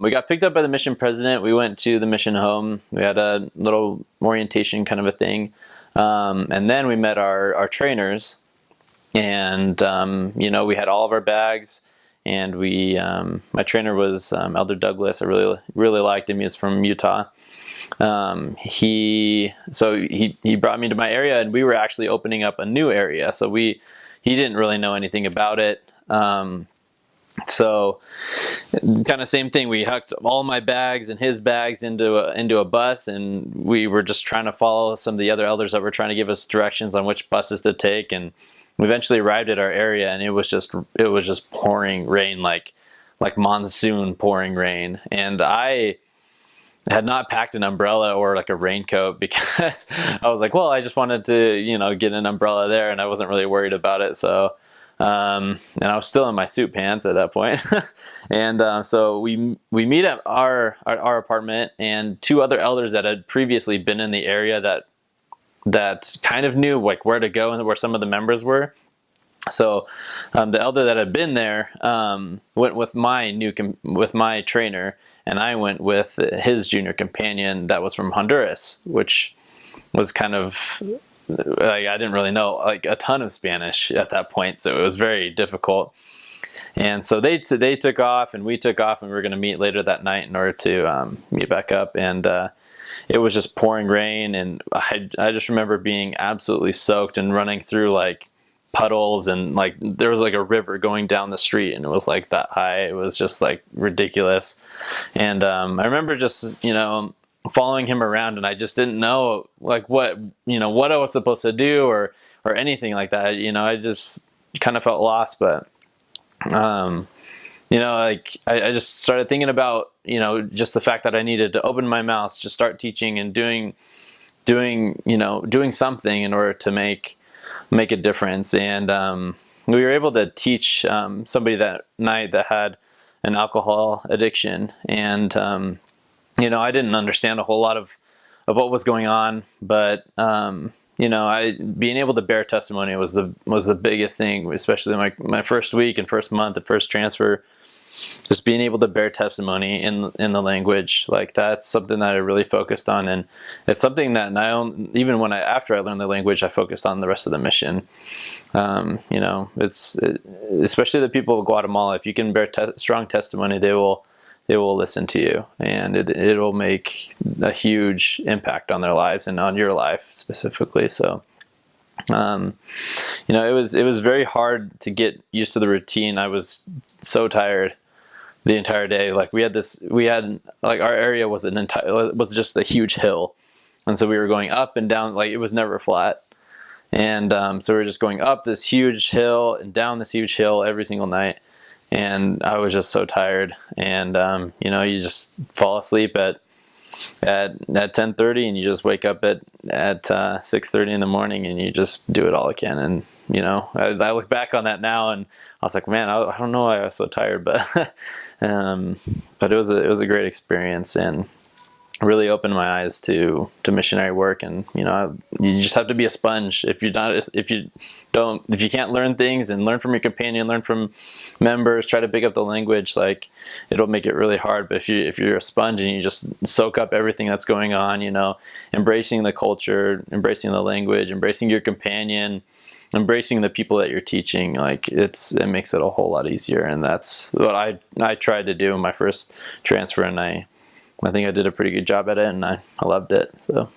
We got picked up by the mission president. We went to the mission home. We had a little orientation kind of a thing. And then we met our trainers. And, we had all of our bags. And my trainer was Elder Douglas. I really, really liked him. He was from Utah. He brought me to my area, and we were actually opening up a new area. So he didn't really know anything about it. So kind of same thing. We hooked all my bags and his bags into a bus, and we were just trying to follow some of the other elders that were trying to give us directions on which buses to take. And we eventually arrived at our area, and it was just pouring rain, like monsoon pouring rain. And I had not packed an umbrella or like a raincoat because I was like, well, I just wanted to, get an umbrella there, and I wasn't really worried about it. So, and I was still in my suit pants at that point. And so we meet at our apartment, and two other elders that had previously been in the area that kind of knew like where to go and where some of the members were. So the elder that had been there went with my trainer, and I went with his junior companion that was from Honduras, which was kind of like, I didn't really know like a ton of Spanish at that point, so it was very difficult. And so they took off, and we took off, and we were going to meet later that night in order to meet back up. And it was just pouring rain, and I just remember being absolutely soaked and running through like puddles, and like there was like a river going down the street, and it was like that high. It was just like ridiculous. And I remember just following him around, and I just didn't know like what I was supposed to do or anything like that. I just kind of felt lost. But like I just started thinking about just the fact that I needed to open my mouth, just start teaching and doing something in order to make a difference. And we were able to teach somebody that night that had an alcohol addiction. And I didn't understand a whole lot of what was going on, but being able to bear testimony was the biggest thing, especially my first week and first month and first transfer. Just being able to bear testimony in the language, like that's something that I really focused on, and it's something that even after I learned the language, I focused on the rest of the mission. Especially the people of Guatemala. If you can bear strong testimony, they will listen to you, and it will make a huge impact on their lives and on your life specifically. So, it was very hard to get used to the routine. I was so tired the entire day. Like our area was just a huge hill, and so we were going up and down, like it was never flat. And so we were just going up this huge hill and down this huge hill every single night. And I was just so tired. And you just fall asleep at 10:30, and you just wake up at 6:30 in the morning, and you just do it all again. And I look back on that now, and I was like, man, I don't know why I was so tired, but but it was a great experience, and really opened my eyes to missionary work. And you just have to be a sponge. If you can't learn things and learn from your companion, learn from members, try to pick up the language, like it'll make it really hard. But if you're a sponge and you just soak up everything that's going on, embracing the culture, embracing the language, embracing your companion, embracing the people that you're teaching, like it makes it a whole lot easier. And that's what I tried to do in my first transfer, and I think I did a pretty good job at it, and I loved it. So.